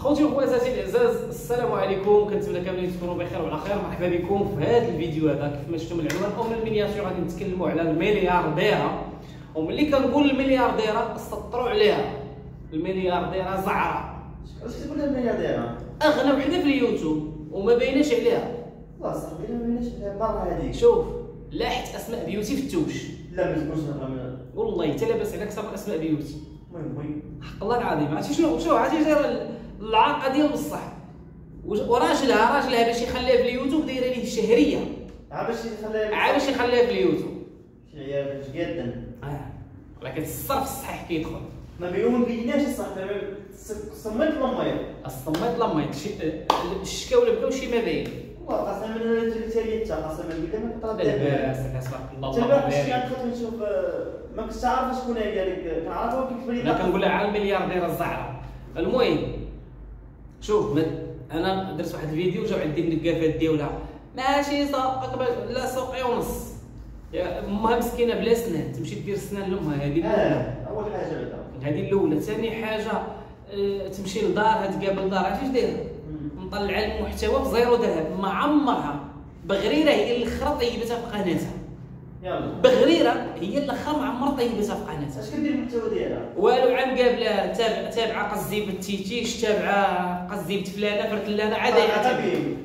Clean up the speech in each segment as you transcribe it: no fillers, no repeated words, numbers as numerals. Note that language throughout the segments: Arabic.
خوتي وخواتاتي الاعزاز، السلام عليكم. كنتمنى كاملين تكونوا بخير وعلى خير. مرحبا بكم في هذا الفيديو هذا. كيف ما شفتوا من العنوان او من المينياتور غادي نتكلموا على المليارديره، وملي كنقول المليارديره سطروا عليها. المليارديره زعره، واش كتقول المليارديره؟ اغنى وحده في اليوتيوب وما بايناش عليها. لا صاحبي ما بايناش عليها مره هذيك. شوف لاحت اسماء بيوتي في التوش. لا ما تقولش هضره والله حتى لاباس عليك صافي اسماء بيوتي. المهم حق الله العظيم. عرفتي شنو عرفتي دايره العاقه ديال بصح، وراجلها باش يخليها في اليوتيوب دايره ليه الشهريه، باش يخليها في اليوتيوب. شي عيال جدا. ولكن الصرف الصحيح كيدخل. ما بيناش صاحبي، صميت لامير الصميت لاميط الشكاوله بكاو شي ما باين. والله قسما بالله الجريتيه حتى قسما بالله ما كنت لاباس تبارك الله. تبارك الله كنت نشوف ما كنتش عارف شكون هي هذيك، كنعرفها كيف لي. انا كنقول لها على المليارديره الزعره. المهم شوف انا درت واحد الفيديو جاو عندي النقافات ديالها ماشي سوق لا سوقي ونص. يا امها مسكينه بلا سنان تمشي دير السنان لامها. هذه اول حاجه بعدا هذه الاولى. ثاني حاجه تمشي لدارها تقابل دارها اش دايره مطلعه المحتوى بزيرو درهم. ما عمرها بغريره هي اللي الاخرى طيبتها في قناتها. يلا بغريره هي اللي الاخرى ما عمرها طيبتها في قناتها. اش كدير المحتوى ديالها؟ والو عم قابله تابعه قزيبه تيتيش، تابعه قزيبه فلانه فرتلانه عادي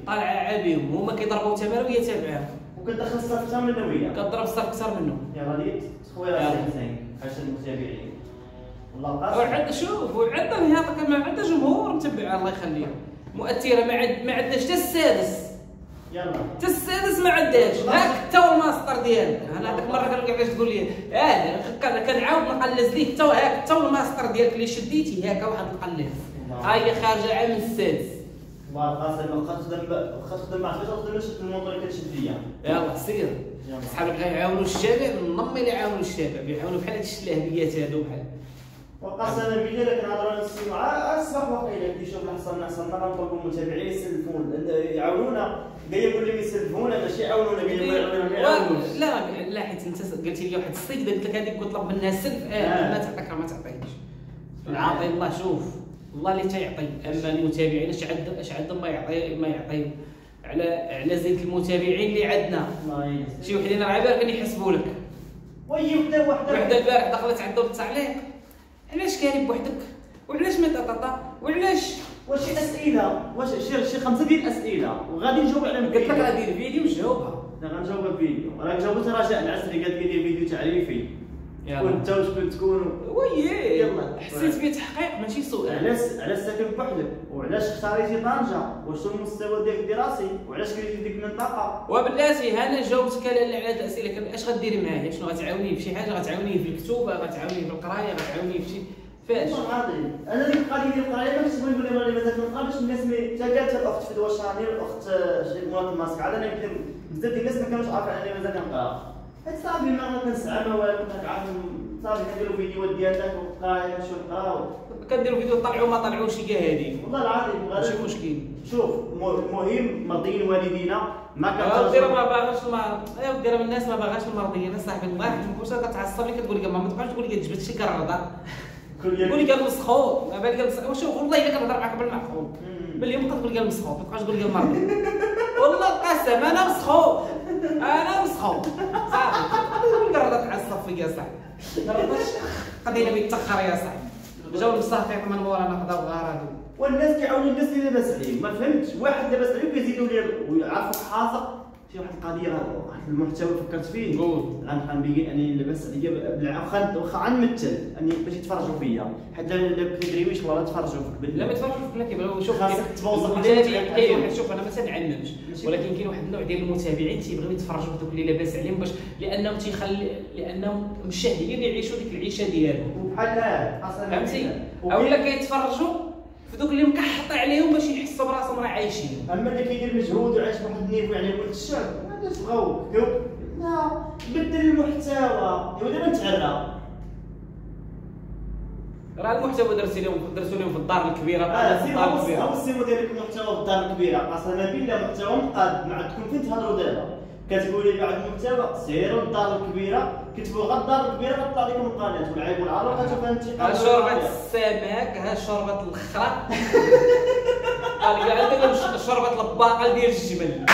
طالعه عابيهم هما كيضربوا تماره وهي تابعاهم وكتدخل الصرف اكثر منه وهي كضرب الصرف اكثر منه. يلا ديت خويا حسين عشان المتابعين والله قاسم. وعندنا شوف وعندنا هذاك ما عندنا جمهور متبع الله يخليها مؤثره. ما عندناش حتى السادس. يلا حتى السادس ما عندهاش. هاك حتى الماستر ديالك. انا هذيك المره كنلقى علاش تقول لي كنعاود نقلز ليك حتى هاك حتى الماستر ديالك اللي شديتي هاكا واحد القلاز. ها هي خارجه عام السادس. والله قاسم واخا تخدم مع فاش تخدم شفت الموطور اللي كتشد فيا. يلا سير صحابك غيعاونوا الشباب. نضمي اللي يعاونوا الشباب يعاونوا بحال هاد الشلاهبيات هادو بحال. وقسما بالله كنهضروا نسمعوا الصباح واقيلا كيشوف الحصان غنطلبوا المتابعين يسلفونا يعاونونا. قال يقول لهم يسلفونا ماشي يعاونونا. قال لا حيت انت قلتي لي واحد الصيد قلت لك هذيك كنطلب منها السلف. ما تعطيك ما تعطيش. العاطي الله شوف الله اللي تيعطي. اما المتابعين اش عندهم ما يعطيو على زيد المتابعين اللي عندنا. شي وحدين راه بالك يحسبوا لك. وي وحده البارح دخلت عندهم التعليق علاش كاري بوحدك وعلاش ما طاطا وعلاش واش شي اسئله واش شي 5 ديال الاسئله وغادي نجاوب عليهم. قلت لك راه دير فيديو وجاوبها. لا غنجاوبها بفيديو. راك جاوبت رجاء العسري قالت لي فيديو تعريفي وانت واش كنت تكون وي يلا حسيت بيه تحقيق ماشي سؤال. علاش ساكن بوحدك وعلاش اختاريتي طنجه واش هو المستوى ديالك الدراسي وعلاش كرهتي ديك المنطقه. وبلاتي انا جاوبتك على هاد الاسئله. اش غديري معايا؟ شنو غتعاونيه في شي حاجه؟ غتعاونيه في الكتوبه؟ غتعاونيه في القرايه؟ غتعاونيه في شي فاش؟ والله العظيم انا ديك القضيه ديال القرايه ما كنتش نقول لهم مازال ما نقراش. الناس حتى قالت الاخت فدوى شاني والاخت مواطن ماسك عاد انا يمكن بزاف ديال الناس ما كانوش عارفين انني مازال كنقرا. حيت صافي ما كنسعى ما والو كنت عارف صافي كنديروا فيديوهات ديالك وقرايه نمشيو نقراو كنديروا فيديو طلعوا ما طلعوش كاع هادي والله العظيم ماشي مشكل. شوف المهم مرضيين والدينا ما كنقدروا ما باغاش دير الناس ما باغاش المرضيين. صاحبي الله كنقولش كتعصب لي كتقول لي ما تبقاش تقول لي جبت شي كرده قول لي قال مسخوط. ما بالك شوف والله الا كنهضر معاك بالمعقول باليوم تقول لي قال مسخوط ما تبقاش تقول لي قال مرضي. والله القسم انا مسخوط صافي كرده تعصب فيا صاحبي. قضيه بيتاخر يا صاحبي. جاو المساقط من مورانا خداو غرض. والناس كيعاونوا الناس اللي لاباس عليهم. ما فهمتش واحد لاباس عليه كيزيدوا ليه ويعرفوا حاصق شي واحد القضيه. واحد المحتوى فكرت فيه غنبين اني لاباس عليا واخا غنمثل اني باش يتفرجوا فيا. حيت لا كيدريويش والله تفرجوا فيك لا ما تفرجوش فيك. لا كيبغيو شوف شوف انا ما تنعنمش ولكن كاين واحد النوع ديال المتابعين تيبغيو يتفرجوا في دوك اللي لاباس عليهم باش لانهم مشاهدين يعيشوا ديك العيشه ديالهم بحال فهمتي. اولا كيتفرجوا في دوك اللي مكحط عليهم باش يحسوا براسهم راه عايشين. اما اللي كيدير مجهود وعايش بواحد النيفو يعني قلت الشعب ما عندوش بغاو لا بدل المحتوى دابا نتعرى. راه المحتوى درتو لهم في الدار الكبيره. هو السيمو ديالك المحتوى في الدار الكبيره قسما بالله محتوى مقاد. ما عندكم فين تهضروا دابا. كتقولي بعد المحتوى سيروا للدار الكبيره كتبوا غير الدار الكبيره غطلع لكم القناه والعيب والعروق غتشوفها انت. ها شوربه السمك ها شوربه الخرا قال لي عندنا شربت الباقه ديال الجمل.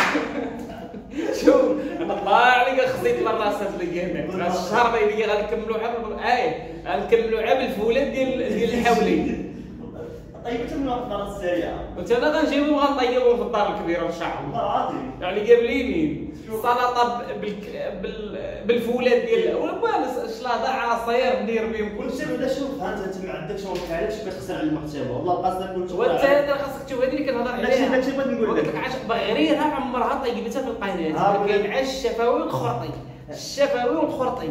شوف انا الله عليك خزيت للراسات الجامع الشهر اللي غنكملوا غنكملوا عام الفولاد ديال الحولي. طيبت من واحد المره سريعه قلت انا غنجيبهم غنطيبهم في الدار الكبيره ان شاء الله. عظيم يعني جاب لي مين سلطه بالفولاد ديال شلاضه عصير ندير بهم كل شيء. ولا شوف انت ما عندكش وقت علاش كتخسر على المحتوى والله قاصدك كنت وانت هذا خاصك تشوف هذه اللي كنهضر عليها. داكشي بغيت نقول لك بغيرها عمرها طيبتها في القناه. كاين عا الشفاوي والخرطي الشفاوي والخرطي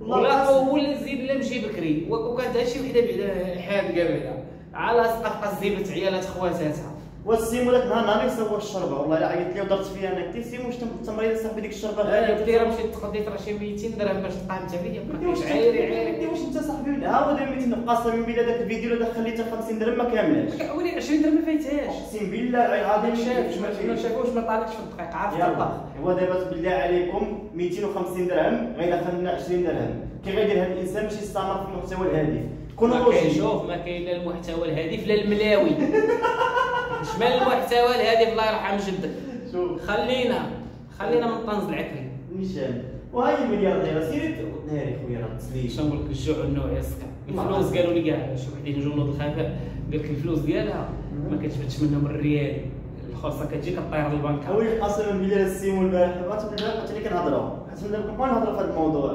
ولا ولا زيد لا مشي بكري وكانت هادشي وحده بعدا حادقه بعدا على سقف زيبت عيالات خواتاتها. والسيمو داك النهار يصور الشربه والله الا عيطت لي ودرت فيها انا قلت سيمو واش التمريض صاحبي ديك الشربه غاليه دايره مشيت تقضيت راه شي 200 درهم باش تقامت عليا ما كاينش عايري واش انت صاحبي ها هو دابا 200 قاصه من بلا داك الفيديو اللي خليته 50 درهم ما كاملاش. ولي 20 درهم ما فايتهاش اقسم بالله العظيم ما شافوش ما طالعش في الدقيقه عرفت الله. هو دابا بالله عليكم 250 درهم غيدخلنا 20 درهم كي غيدير هذا الانسان باش يستمر في المحتوى الهادف. ما كاين شوف ما كاين لا المحتوى الهادف لا الملاوي. شمال المحتوى الهادف الله يرحم جدك. شوف خلينا من طنز العكري نيشان وهاي الملياردير سيري ناري خويا راه تسليم. شنو نقول لك الجوع والنوع يسكر الفلوس. قالوا لي كاع شي وحدين جنود الخفاء قال لك الفلوس ديالها ما كتبتش منهم الريال الخاصه كتجي كطير للبنك. وي قسما بالله السيمو البارح قلت لي كنهضروا حيت كنبقاو نهضروا في هذا الموضوع.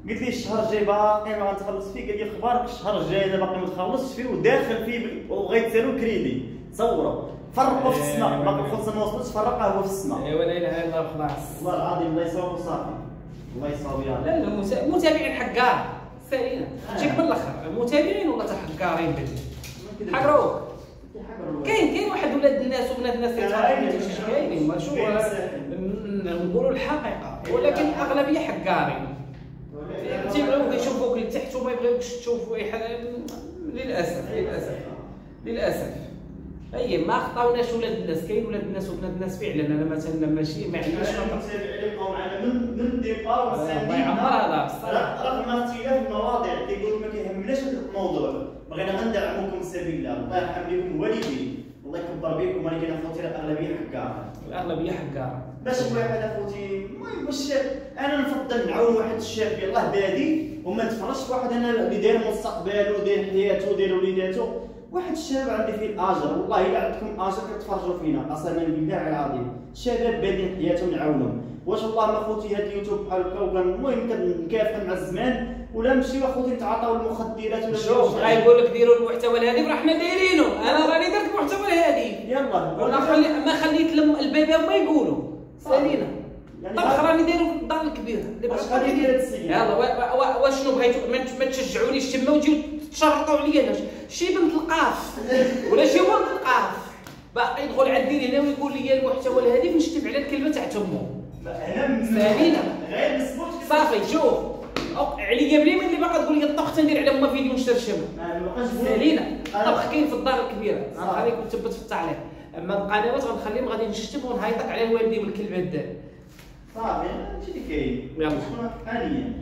قلت لي الشهر الجاي باقي ما غنتخلص فيه. قال لي اخبارك الشهر الجاي باقي ما تخلصش فيه وداخل فيه وغيتسالو كريدي. تصوروا فرقوا في السماء باقي الفلوس ما وصلتش فرقها هو في السماء. ايوا لا اله الا الله خلاص والله العظيم الله يصاوب صافي الله يصاوب. لا المتابعين حكار سالينا تجيك من الاخر المتابعين والله حكارين بالله حكروك. كاين واحد ولاد الناس وبنات الناس كاينين ما شوف نقولوا الحقيقه ولكن الاغلبيه حكارين تيبغيو يشوفوك لتحت وما يبغيوكش تشوفوا للاسف اي ما خطاوناش ولاد الناس. كاين ولاد الناس وبنات الناس فعلا. انا مثلا ماشي ما عنديش نتابع معنا من الديبار الله يعمرها رغم اختلاف المواضيع كيقولوا ما كيهمناش هذا الموضوع بغينا غندعموكم سبيل الله. الله يرحم لكم الوالدين الله يكبر بكم. ولكن اخوتي الاغلبيه حكاره باش واحد اخوتي المهم باش انا نفضل نعاون واحد الشاب يلاه بادي وما نتفرجش في واحد انا اللي داير مستقبله وداير حياته وداير وليداته. واحد الشاب عندي فيه الاجر والله الا عندكم اجر كتفرجوا فينا قسما بالله العظيم. شباب بادين حياتهم نعاونهم. واش والله ما خوتي هاد اليوتيوب بحال هكا المهم كنكافح مع الزمان ولا نمشيو اخوتي نتعاطاو المخدرات ولا شوف غايقول لك ديروا المحتوى الهادف راه حنا دايرينه. انا راني درت المحتوى الهادف يلا وانا ما خليت البيبان ما يقولوا سالينا. طبخ راني دايرو في الدار الكبيره اش غادي دير هاد السيد. يلا واشنو بغيتو ما تشجعونيش تما وتجيو تشرطوا عليا شي بنت القاف ولا شي ولد القاف باقي يدخل عندي هنا ويقول لي المحتوى الهادف نشتم على الكلمه تاع تمو. سالينا غير نسبوت صافي شوف علي قبلي من اللي باقا تقول لي الطبخ ندير على ما فيديو نشرشم. سالينا الطبخ كاين في الدار الكبيره غنخليك تثبت في التعليق. اما القنوات غنخليهم غادي نشتم ونهيطك على الوالدين بالكلمات ديال صافي هادشي اللي كاين. يلا حاليا